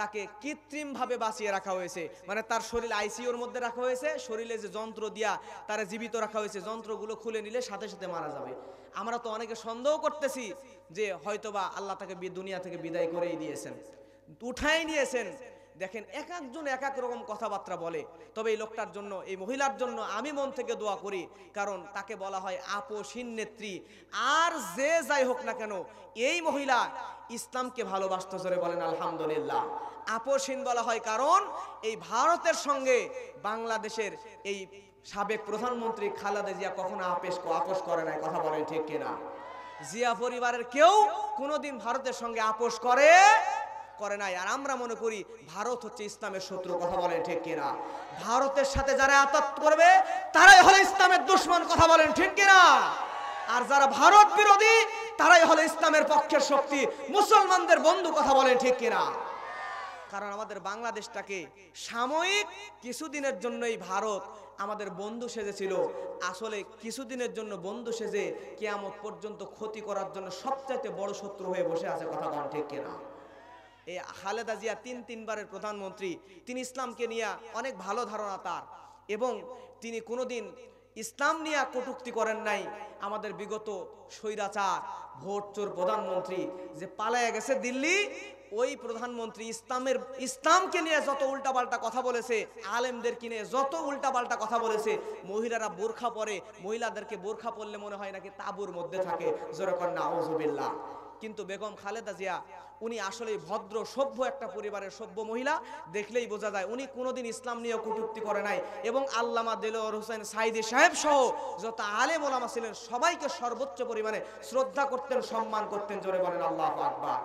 তাকে কৃত্রিমভাবে বাঁচিয়ে রাখা হয়েছে, মানে তার শরীর আইসিইউর মধ্যে রাখা হয়েছে, শরীরে যে যন্ত্র দিয়া তারা জীবিত রাখা হয়েছে, যন্ত্রগুলো খুলে নিলে সাথে সাথে মারা যাবে। আমরা তো অনেকে সন্দেহ করতেছি যে হয়তোবা আল্লাহ তাকে দুনিয়া থেকে বিদায় করেই দিয়েছেন, উঠাই নিয়েছেন। দেখেন এক একজন এক এক রকম কথাবার্তা বলে। তবে এই লোকটার জন্য, এই মহিলার জন্য আমি মন থেকে দোয়া করি, কারণ তাকে বলা হয় আপসীন নেত্রী। আর যে যাই হোক না কেন, এই মহিলা ইসলামকে ভালোবাসতে, জোরে বলেন আলহামদুলিল্লাহ। আপসীন বলা হয় কারণ এই ভারতের সঙ্গে বাংলাদেশের এই সাবেক প্রধানমন্ত্রী খালেদা জিয়া কখনো আপোষ করে নাই, কথা বলেন ঠিক কিনা? জিয়া পরিবারের কেউ কোনোদিন ভারতের সঙ্গে আপোষ করে নাই। আর আমরা মনে করি ভারত হচ্ছে ইসলামের শত্রু, কথা বলেন ঠিক কিনা? ভারতের সাথে যারা আতাত করবে তারাই হলো ইসলামের দুশমন, কথা বলেন ঠিক কিনা? আর যারা ভারত বিরোধী তারাই হলো ইসলামের পক্ষের শক্তি, মুসলমানদের বন্ধু, কথা বলেন ঠিক কিনা? কারণ আমাদের বাংলাদেশটাকে সাময়িক কিছুদিনের জন্যই ভারত আমাদের বন্ধু সেজেছিল, আসলে কিছুদিনের জন্য বন্ধু সেজে কিয়ামত পর্যন্ত ক্ষতি করার জন্য সবচাইতে বড় শত্রু হয়ে বসে আছে, কথা বলেন ঠিক কিনা? এই খালেদা জিয়া তিনবারের প্রধানমন্ত্রী, তিনি ইসলামকে নিয়ে অনেক ভালো ধারণা তার, এবং তিনি কোনোদিন ইসলাম নিয়ে কটূক্তি করেন নাই। আমাদের বিগত স্বৈরাচার ভোট চোর প্রধানমন্ত্রী যে পালায়া গেছে দিল্লি, ওই প্রধানমন্ত্রী ইসলামকে নিয়ে যত উল্টাপাল্টা কথা বলেছে, আলেমদেরকে নিয়ে যত উল্টাপাল্টা কথা বলেছে, মহিলারা বোরখা পরে, মহিলাদেরকে বোরখা পরলে মনে হয় নাকি তাঁবুর মধ্যে থাকে, জোরে কর নাউজুবিল্লাহ। কিন্তু বেগম খালেদা জিয়া উনি আসলে ভদ্র সভ্য একটা পরিবারের সভ্য মহিলা, দেখলেই বোঝা যায় উনি কোনোদিন ইসলাম নিয়ে কটূক্তি করে নাই। এবং আল্লামা দেলোয়ার হোসেন সাইদি সাহেব সহ যত আলেম ওলামা ছিলেন সবাইকে সর্বোচ্চ পরিমাণে শ্রদ্ধা করতেন, সম্মান করতেন, জোরে বলেন আল্লাহু আকবার।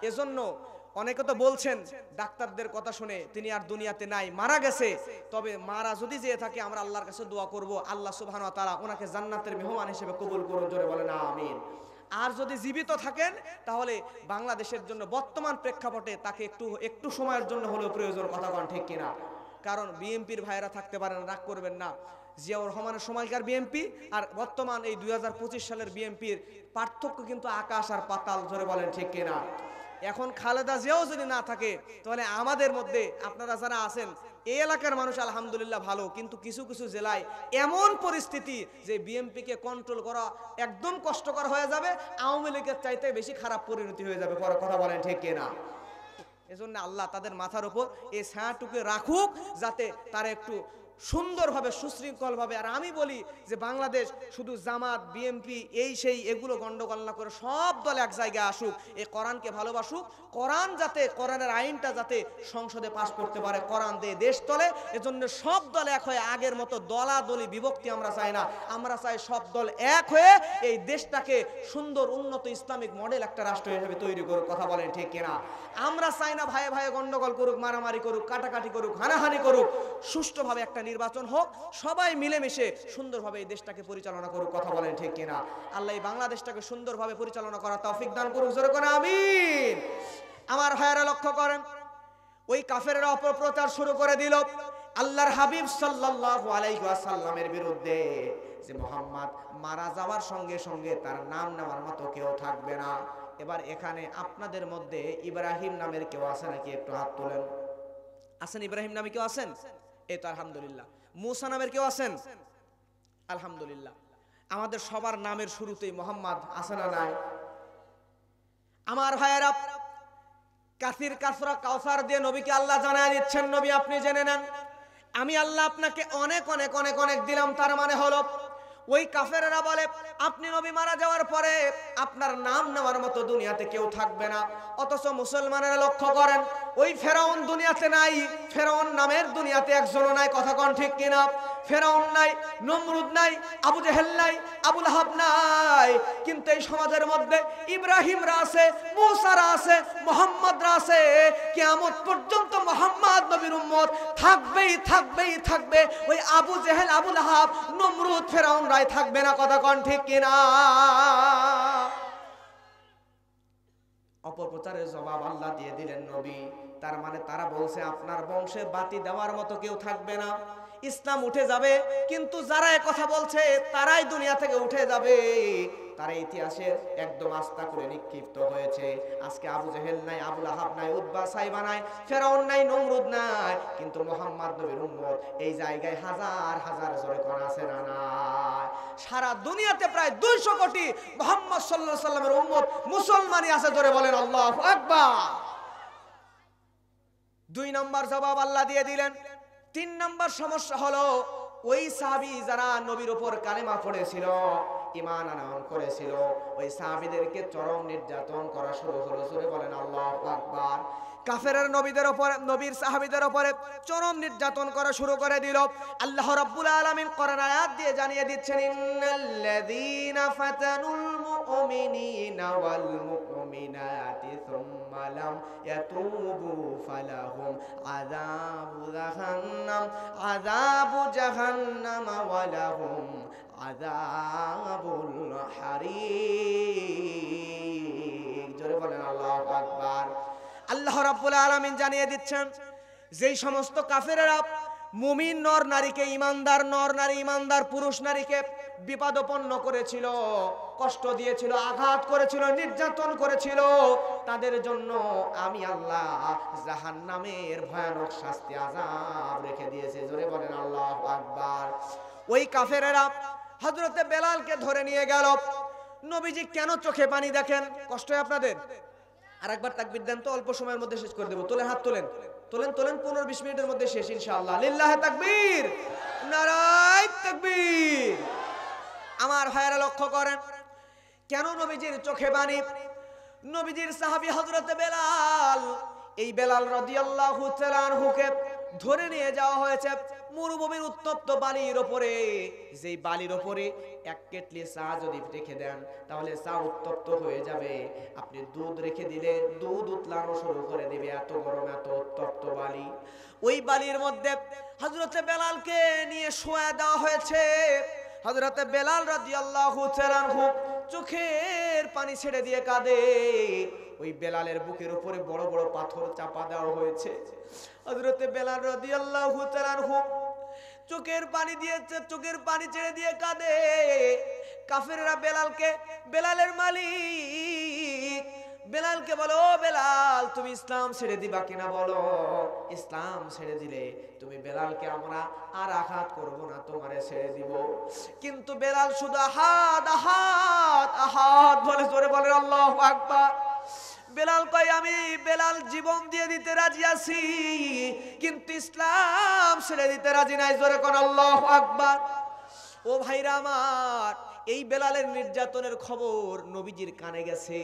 এজন্য অনেকে তো বলছেন ডাক্তারদের কথা শুনে তিনি আর দুনিয়াতে নাই, মারা গেছে। তবে মারা যদি যেয়ে থাকে আমরা আল্লাহর কাছে দোয়া করব, আল্লাহ সুবহানাহু ওয়া তাআলা ওনাকে জান্নাতের মেহমান হিসেবে কবুল করুন, জোরে বলেন আমিন। আর যদি জীবিত থাকেন তাহলে বাংলাদেশের জন্য বর্তমান প্রেক্ষাপটে তাকে একটু সময়ের জন্য হলেও প্রয়োজন, কথা বলেন ঠিক কিনা? কারণ বিএনপির ভাইয়েরা থাকতে পারেন, রাগ করবেন না, জিয়াউর রহমানের সময়কার বিএনপি আর বর্তমান এই 2025 সালের বিএনপির পার্থক্য কিন্তু আকাশ আর পাতাল, জোরে বলেন ঠিক কিনা? এখন খালেদা জিয়াও যদি না থাকে তাহলে আমাদের মধ্যে আপনারা যারা আছেন এই এলাকার মানুষ আলহামদুলিল্লাহ ভালো, কিন্তু কিছু কিছু জেলায় এমন পরিস্থিতি যে বিএনপিকে কন্ট্রোল করা একদম কষ্টকর হয়ে যাবে, আওয়ামী লীগের চাইতে বেশি খারাপ পরিণতি হয়ে যাবে, পরে কথা বলেন ঠিক কিনা? এজন্য আল্লাহ তাদের মাথার উপর এই ছায়াটুকু রাখুক, যাতে তারা একটু সুন্দরভাবে সুশৃঙ্খলভাবে। আর আমি বলি যে বাংলাদেশ শুধু জামাত বিএনপি এই সেই এগুলো গন্ডগোল না করে সব দল এক জায়গায় আসুক, এই কোরআনকে ভালোবাসুক, কোরআন যাতে, কোরআনের আইনটা যাতে সংসদে পাস করতে পারে, কোরআন দিয়ে দেশ চলে। এজন্য সব দল এক হয়ে, আগের মতো দলাদলি বিভক্তি আমরা চাই না, আমরা চাই সব দল এক হয়ে এই দেশটাকে সুন্দর উন্নত ইসলামিক মডেল একটা রাষ্ট্র হিসেবে তৈরি করুক, কথা বলেন ঠিক কিনা? আমরা চাই না ভাইয়ে ভাইয়ে গন্ডগোল করুক, মারামারি করুক, কাটাকাটি করুক, হানাহানি করুক, সুষ্ঠুভাবে একটা নির্বাচন হোক, সবাই মিলেমিশে সুন্দরভাবে এই দেশটাকে পরিচালনা করুক, কথা বলেন ঠিক কিনা? আল্লাহ এই বাংলাদেশটাকে সুন্দরভাবে পরিচালনা করার তৌফিক দান করুক, জোরে করে আমিন। আমার ভাইয়েরা লক্ষ্য করেন, ওই কাফেররা অপপ্রচার শুরু করে দিল আল্লাহর হাবিব সাল্লাল্লাহু আলাইহি ওয়াসাল্লামের বিরুদ্ধে, যে মুহাম্মদ মারা যাওয়ার সঙ্গে সঙ্গে তার নাম নেওয়ার মতো কেউ থাকবে না। এবার এখানে আপনাদের মধ্যে ইব্রাহিম নামের কেউ আছে নাকি? একটু হাত তোলেন। আছেন? ইব্রাহিম নামে কেউ আছেন? এই তো আলহামদুলিল্লাহ। মুসা নামের কেউ আছেন? আলহামদুলিল্লাহ। আমাদের সবার নামের শুরুতেই মোহাম্মদ আছে না নাই? আমার ভাইয়েরা, কাসির কাসরা কাউসার দিয়ে নবীকে আল্লাহ জানায় দিচ্ছেন, নবী আপনি জেনে নেন আমি আল্লাহ আপনাকে অনেক অনেক অনেক অনেক দিলাম। তার মানে হলো ওই কাফেররা বলে আপনি নবী মারা যাওয়ার পরে আপনার নাম নেওয়ার মতো দুনিয়াতে কেউ থাকবে না। অথচ মুসলমানেরা লক্ষ্য করেন, ওই ফেরাউন দুনিয়াতে নাই, ফেরাউন নামের দুনিয়াতে একজনও নাই, কথা কোন ঠিক কিনা? ফেরাউন নাই, নমরুদ নাই, আবু জেহেল নাই, আবু লাহাব নাই, কিন্তু এই সমাজের মধ্যে ইব্রাহিমরা আছে, মুসারা আছে, মুহাম্মদরা আছে। কিয়ামত পর্যন্ত মুহাম্মদ নবীর উম্মত থাকবেই থাকবেই থাকবে। ওই আবু জেহেল, আবু লাহাব, নমরুদ, ফেরাউন রাই থাকবে না, কথা কোন ঠিক কিনা? অপপ্রচারের জবাব আল্লাহ দিয়ে দিলেন নবী। তার মানে তারা বলছে আপনার বংশে বাতি দেওয়ার মতো কেউ থাকবে না। ইসলাম উঠে যাবে, কিন্তু যারা এ কথা বলছে তারাই দুনিয়া থেকে উঠে যাবে, তারা ইতিহাসের একদম আস্থা করে নিক্ষিপ্ত হয়েছে। আজকে আবু জেহেল নাই, আবু লাহাব নাই, উতবা সাইবা নাই, ফেরাউন নাই, নমরুদ নাই, কিন্তু মুহাম্মদ নবীর উম্মত এই জায়গায় হাজার হাজার জোরে কোন আছে না নাই? সারা দুনিয়াতে প্রায় 200 কোটি মুহাম্মদ সাল্লাল্লাহু আলাইহি সাল্লামের উম্মত মুসলমানই আছে, জোরে বলেন আল্লাহু আকবার। 2 নম্বর জবাব আল্লাহ দিয়ে দিলেন। 3 নম্বর সমস্যা হলো ওই সাহাবী যারা নবীর উপর কালেমা পড়েছিল, ঈমান আনয়ন করেছিল, ওই সাহাবীদেরকে চরম নির্যাতন করা শুরু হলো, জোরে বলেন আল্লাহু আকবার। কাফেরের নবীদের উপর, নবীর সাহাবীদের উপরে চরম নির্যাতন করা শুরু করে দিল। আল্লাহ রাব্বুল আলামিন কোরআন আয়াত দিয়ে জানিয়ে দিচ্ছেন, ইন্নাল্লাযীনা ফাতানুল মুমিনিনা ওয়াল মুমিনাতি সুম্মা লাম ইয়াতুবু ফালাহুম আযাবু জাহান্নাম ওয়া লাহুম আযাবুল হারিক। জোরে বলেন আল্লাহু আকবার। আল্লাহ রাব্বুল আলামিন জানিয়ে দিচ্ছেন, যেই সমস্ত কাফেরেরা মুমিন নর নারীকে, ইমানদার নর নারী, ইমানদার পুরুষ নারীকে বিপদপন্ন করেছিল, কষ্ট দিয়েছিল, আঘাত করেছিল, নির্যাতন করেছিল, তাদের জন্য আমি আল্লাহ জাহান্নামের ভয়ানক শাস্তি, আযাব রেখে দিয়েছি। জোরে বলেন আল্লাহু আকবার। ওই কাফেরেরা হযরতে বেলালকে ধরে নিয়ে গেল। নবীজি কেন চোখে পানি দেখেন? কষ্ট হয় আপনাদের? আরেকবার তাকবীর দেন তো, অল্প সময়ের মধ্যে শেষ করে দেব। তোলেন, হাত তোলেন, তোলেন, তোলেন, 15-20 মিনিটের মধ্যে শেষ ইনশাআল্লাহ। লিল্লাহি তাকবীর, নারায়ে তাকবীর। আমার ভাইয়েরা লক্ষ্য করেন, কেন নবীজির চোখে পানি? নবীজির সাহাবী হযরতে বেলাল, এই বেলাল রাদিয়াল্লাহু তাআলা আনহুকে ধরে নিয়ে যাওয়া হয়েছে মরুভূমির উত্তপ্ত বালির উপরে। যেই বালির উপরে এক কেটলি চা যদি রেখে দেন তাহলে চা উত্তপ্ত হয়ে যাবে। আপনি দুধ রেখে দিলে দুধ উতলানো শুরু করে দিবে, এত গরম, এত উত্তপ্ত বালি। ওই বালির মধ্যে হযরতে বেলালকে নিয়ে শোয়া দেওয়া হয়েছে। হযরতে বেলাল রাদিয়াল্লাহু তাআলা আনহু চোখের পানি ছেড়ে দিয়ে কাঁদে। ওই বেলালের বুকের উপরে বড় বড় পাথর চাপা দেওয়া হয়েছে। হযরতে বেলাল রাদিয়াল্লাহু তাআলা আনহু চোখের পানি দিয়েছে, চোখের পানি ছেড়ে দিয়ে কাঁদে। কাফেররা বেলালকে, বেলালের মালিক বেলালকে বলো, ও বেলাল তুমি ইসলাম ছেড়ে দিবা কিনা বলো। ইসলাম ছেড়ে দিলে তুমি বেলালকে আমরা আর আঘাত করব না, তোমারে ছেড়ে দিব। কিন্তু বেলাল শুধু আহাদ আহাদ আহাদ বলে, জোরে বলে আল্লাহু আকবার। বেলাল কয়, আমি বেলাল জীবন দিয়ে দিতে রাজি আছি, কিন্তু ইসলাম ছেড়ে দিতে রাজি নাই। জোরে কোন আল্লাহু আকবার। ও ভাইরা আমার, এই বেলালের নির্যাতনের খবর নবীজির কানে গেছে।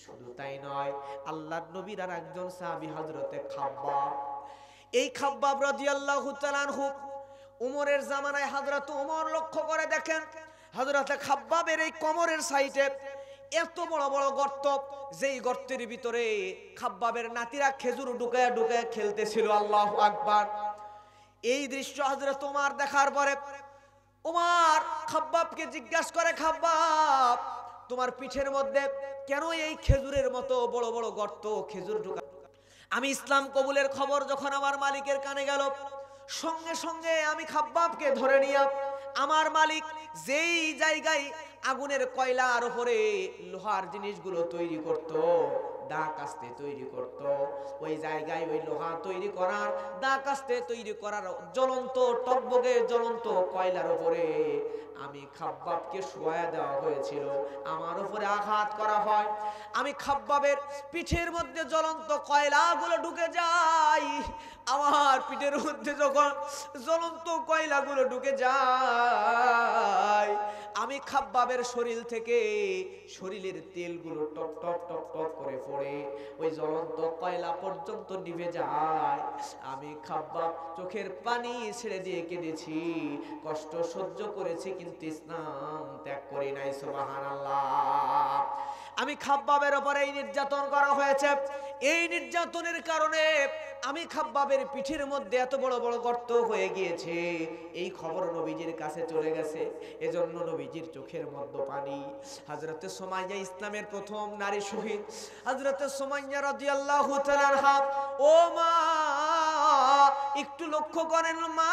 শুধু তাই নয়, আল্লাহর নবীর আর একজন সাহাবী হযরতে খাব্বাব, এই খাব্বাব রাদিয়াল্লাহু তাআলা আনহু উমরের জামানায় হযরত উমর লক্ষ্য করে দেখেন, হযরতে খাব্বাবের এই কোমরের সাইডে এত বড় বড় গর্ত, যেই গর্তের ভিতরে খাব্বাবের নাতিরা খেজুর ঢুকায়া ঢুকায়া খেলতেছিল। আল্লাহু আকবার। এই দৃশ্য হযরত উমর দেখার পরে উমর খাব্বাবকে জিজ্ঞাসা করে, খাব্বাব তোমার পিঠের মধ্যে কেন এই খেজুরের মতো বড় বড় গর্ত, খেজুর ঢুকা? আমি ইসলাম কবুলের খবর যখন আমার মালিকের কানে গেল, সঙ্গে সঙ্গে আমি খাব্বাবকে ধরে নিয়ে আমার মালিক যেই জায়গায় আগুনের কয়লার উপরে লোহার জিনিসগুলো তৈরি করত, দা কাস্তে তৈরি করত, ওই জায়গায় ওই লোহা তৈরি করার, দা কাস্তে তৈরি করার জ্বলন্ত টকবগে জ্বলন্ত কয়লার উপরে আমি খাব্বাবকে শোয়া দেওয়া হয়েছিল। আমার উপরে আঘাত করা হয়, আমি খাব্বাবের পিঠের মধ্যে জ্বলন্ত কয়লাগুলো ঢুকে যায়। আমার পিঠের মধ্যে যখন জ্বলন্ত কয়লাগুলো ঢুকে যায়, আমি খাব্বাবের শরীর থেকে শরীরের তেলগুলো টপ টপ টপ টপ করে পড়ে ওই জ্বলন্ত কয়লা পর্যন্ত নিভে যায়। আমি খাব্বাব চোখের পানি ছেড়ে দিয়ে কেঁদেছি, কষ্ট সহ্য করেছি, কিন্তু ইসলাম ত্যাগ করি নাই। সুবহানাল্লাহ। আমি খাব্বাবের উপরে এই নির্যাতন করা হয়েছে, এই নির্যাতনের কারণে আমি খাব্বাবের পিঠের মধ্যে এত বড় বড় গর্ত হয়ে গিয়েছে। এই খবর নবীজির কাছে চলে গেছে, এজন্য নবীজির চোখের মধ্যে পানি। হযরতে সুমাইয়া, ইসলামের প্রথম নারী শহীদ, হযরতে সুমাইয়া রাদিয়াল্লাহু তাআলা আনহা, ও মা একটু লক্ষ্য করেন মা,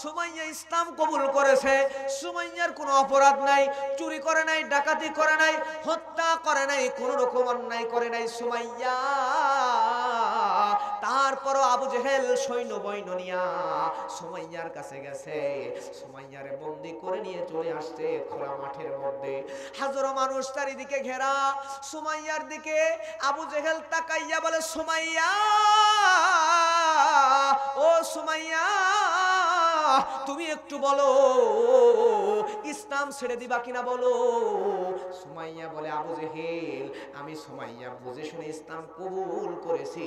সুমাইয়া ইসলাম কবুল করেছে। সুমাইয়ার কোনো অপরাধ নাই, চুরি করে নাই, ডাকাতি করে নাই, হত্যা করে নাই, কোনো রকম অন্যায় করে নাই সুমাইয়া। তারপরও আবু জেহেল সৈন্য বৈন্য নিয়া সুমাইয়ার কাছে গেছে, সুমাইয়ারে বন্দি করে নিয়ে চলে আসছে খোলা মাঠের মধ্যে। হাজারো মানুষ চারিদিকে ঘেরা, সুমাইয়ার দিকে আবু জেহেল তাকাইয়া বলে, সুমাইয়া, ও সুমাইয়া, তুমি একটু বলো ইসলাম ছেড়ে দিবা কিনা বলো। সুমাইয়া বলে, আবু জেহেল, আমি সুমাইয়া বুঝে শুনে ইসলাম কবুল করেছি,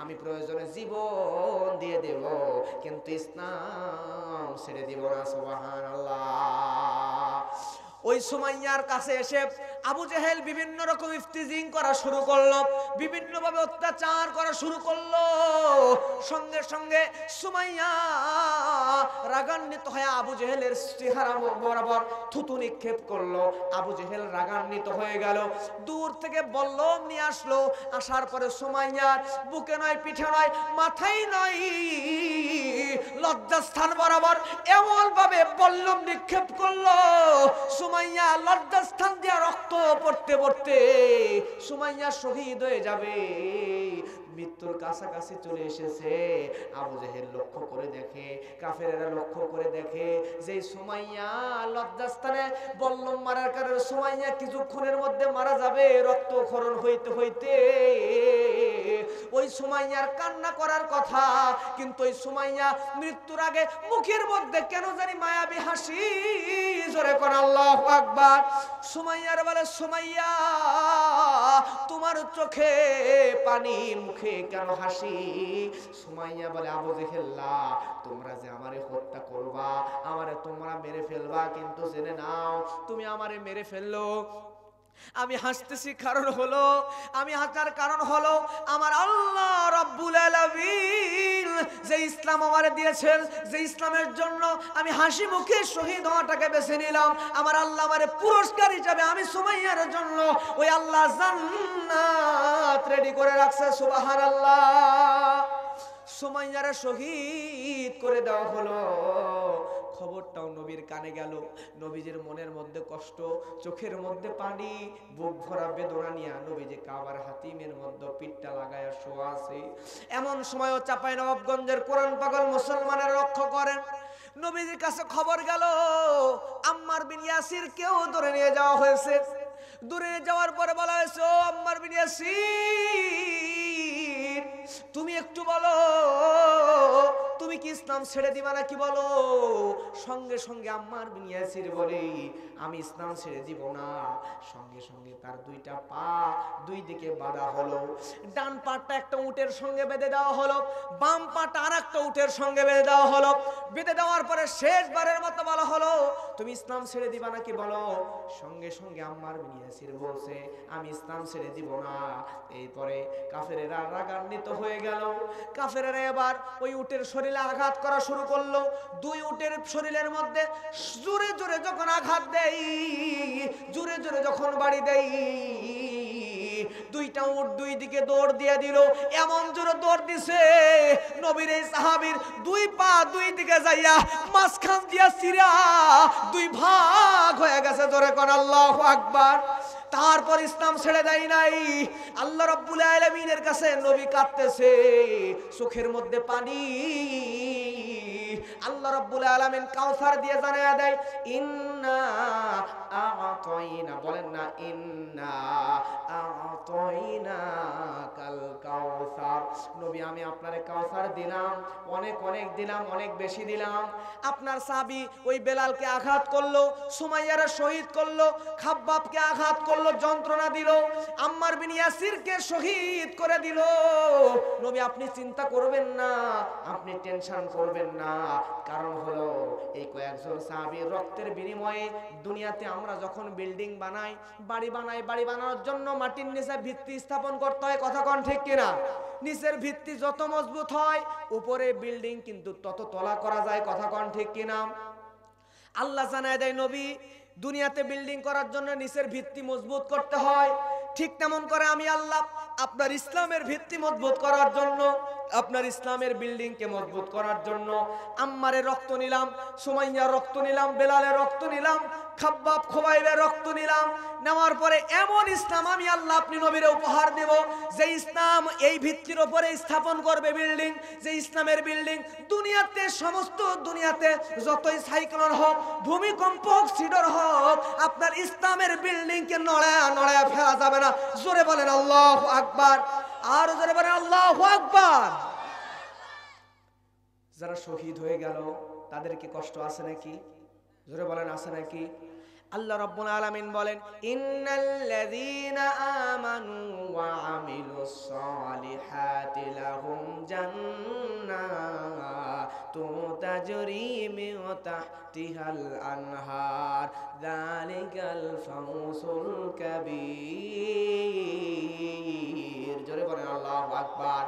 আমি প্রয়োজনে জীবন দিয়ে দেব, কিন্তু ইসলাম ছেড়ে দিব না। সুবহানাল্লাহ। ওই সুমাইয়ার কাছে এসে আবু জেহেল বিভিন্ন রকম ইফতিজিং করা শুরু করলো, বিভিন্ন ভাবে অত্যাচার করা শুরু করলো। সঙ্গে সঙ্গে সুমাইয়া রাগান্বিত হয়ে আবু জেহেলের চেহারা বরাবর থুতু নিক্ষেপ করলো। আবু জেহেল রাগান্বিত হয়ে গেল, দূর থেকে বল্লম নিয়ে আসলো। আসার পরে সুমাইয়ার বুকে নয়, পিঠে নয়, মাথায় নয়, লজ্জাস্থান বরাবর এমন ভাবে বল্লম নিক্ষেপ করলো, সুমাইয়া লজ্জাস্থান দিয়ে রক্ত পড়তে পড়তে সুমাইয়া শহীদ হয়ে যাবে, মৃত্যুর কাছাকাছি চলে এসেছে। আবু জেহেল লক্ষ্য করে দেখে, কাফেরেরা লক্ষ্য করে দেখে যে সুমাইয়া লজ্জাস্থানে বল্লম মারার কারণে সুমাইয়া কিছুক্ষণের মধ্যে মারা যাবে রক্তক্ষরণ হইতে হইতে। ওই সুমাইয়ার কান্না করার কথা, কিন্তু ওই সুমাইয়া মৃত্যুর আগে মুখের মধ্যে কেন জানি মায়াবী হাসি। জোরে কোন আল্লাহু আকবার। সুমাইয়ার বলে, সুমাইয়া, তোমার চোখে পানি, মুখে কেন হাসি? সুমাইয়া বলে, আবু জেহেল্লা, তোমরা যে আমারে হত্যা করবা, আমারে তোমরা মেরে ফেলবা, কিন্তু জেনে নাও তুমি আমারে মেরে ফেললো। আমি হাসতেছি কারণ হলো, আমি হাসার কারণ হলো আমার আল্লাহ রাব্বুল আলামিন যে ইসলাম আমারে দিয়েছেন, যে ইসলামের জন্য আমি হাসি মুখে শহীদ হওয়াটাকে বেছে নিলাম, আমার আল্লাহ আমারে পুরস্কার হিসেবে আমি সুমাইয়ার জন্য ওই আল্লাহ জান্নাত রেডি করে রাখছে। সুবহানাল্লাহ। সুমাইয়ারে শহীদ করে দেওয়া হলো। খবরটাও নবীর কানে গেল। নবীজির মনের মধ্যে কষ্ট, চোখের মধ্যে পানি, বুক ভরা বেদনা নিয়ে নবীজি কাবার হাতিমের মধ্যে পিঠটা লাগায়া শোয়া আছে। এমন সময়ও চাঁপাইনবাবগঞ্জের কোরআন পাগল মুসলমানের রক্ষা করেন। নবীজির কাছে খবর গেল আম্মার বিন ইয়াসির কেউ ধরে নিয়ে যাওয়া হয়েছে। দূরে যাওয়ার পরে বলা হয়েছে, ও আম্মার বিন ইয়াসির, তুমি একটু বলো তুমি কি ইসলাম ছেড়ে দিবা নাকি বলো। সঙ্গে সঙ্গে আম্মার বিন ইয়াসির বলে, আমি ইসলাম ছেড়ে দিব না। সঙ্গে সঙ্গে তার দুইটা পা দুই দিকে বাঁধা হলো। ডান পাটা একটা উটের সঙ্গে বেঁধে দেওয়া হলো, বাম পাটা আর একটা উটের সঙ্গে বেঁধে দেওয়া হলো। বেঁধে দেওয়ার পরে শেষবারের মতো বলা হলো, তুমি ইসলাম ছেড়ে দিবা নাকি বলো। সঙ্গে সঙ্গে আম্মার বিন ইয়াসির বলছে, আমি ইসলাম ছেড়ে দিব না। এরপরে কাফেরেরা রাগান্বিত হয়ে গেল। কাফেরেরা এবার ওই উটের শরীরে আঘাত করা শুরু করলো। দুই উটের শরীরের মধ্যে জোরে জোরে যখন আঘাত দেই, জোরে জোরে যখন বাড়ি দেই, দুইটা উট দুই দিকে দৌড় দিয়ে দিল। এমন জোরে দৌড় দিছে, নবীর এই সাহাবীর দুই পা দুই দিকে যাইয়া মাঝখান দিয়া চিরা দুই ভাগ হয়ে গেছে। জোরে কোন আল্লাহু আকবার। তারপর ইসলাম ছেড়ে দেয় নাই। আল্লাহ রাব্বুল আলামিনের কাছে নবী কাঁদতেছে, চোখের মধ্যে পানি। আল্লাহ রাব্বুল আলামিন কাউসার দিয়ে জানায়া দেয়, ইন্না আ'তাইনা, বলেন না ইন্না আ'তাইনা কাল কাউসার। নবী, আমি আপনারে কাউসার দিলাম, অনেক অনেক দিলাম, অনেক বেশি দিলাম। আপনার সাহাবী ওই বেলালকে আঘাত করলো, সুমাইয়ারে শহীদ করলো, খাব্বাবকে আঘাত করলো, যন্ত্রণা দিল, আম্মার বিন ইয়াসিরকে শহীদ করে দিল। নবী, আপনি চিন্তা করবেন না, আপনি টেনশন করবেন না। কারণ হলো এই কয়েকজন সাহাবীর রক্তের বিনিময়ে দুনিয়াতে আমরা যখন বিল্ডিং বানাই, বাড়ি বানাই, বাড়ি বানানোর জন্য মাটির নিচে ভিত্তি স্থাপন করতে হয়। কথা কোন ঠিক কিনা? নিচের ভিত্তি যত মজবুত হয়, উপরে বিল্ডিং কিন্তু তত তলা করা যায়। কথা কোন ঠিক কিনা? আল্লাহ জানায় দেয়, নবী, দুনিয়াতে বিল্ডিং করার জন্য নিচের ভিত্তি মজবুত করতে হয়। ঠিক তেমন করে আমি আল্লাহ আপনার ইসলামের ভিত্তি মজবুত করার জন্য আপনার ইসলামের বিল্ডিংকে মজবুত করার জন্য আম্মারের রক্ত নিলাম, সুমাইয়ার রক্ত নিলাম, বেলালের রক্ত নিলাম, খাব্বাব খোবাইবের রক্ত নিলাম। নেওয়ার পরে এমন ইসলাম আমি আল্লাহ আপনি নবীরে উপহার দেব, যে ইসলাম এই ভিত্তির উপরে স্থাপন করবে বিল্ডিং, যে ইসলামের বিল্ডিং দুনিয়াতে, সমস্ত দুনিয়াতে যতই সাইক্লোন হোক, ভূমিকম্প হোক, সিডর হোক, আপনার ইসলামের বিল্ডিংকে নড়ায়া নড়ায়া ফেলা যাবে না। জোরে বলেন আল্লাহু আকবার, আর জোরে বলেন আল্লাহু আকবার। যারা শহীদ হয়ে গেল তাদের কি কষ্ট আছে নাকি? জোরে বলেন আছে নাকি? আল্লাহ রাব্বুল আলামিন বলেন, ইন্নাল্লাযীনা আমানু ওয়া আমিলুস সালিহাতি লাহুম জান্নাতুন তাজরি মিন তাহতিহাল আনহার যালিকাল ফাওজুল কাবীর। জোরে বলেন আল্লাহু আকবার।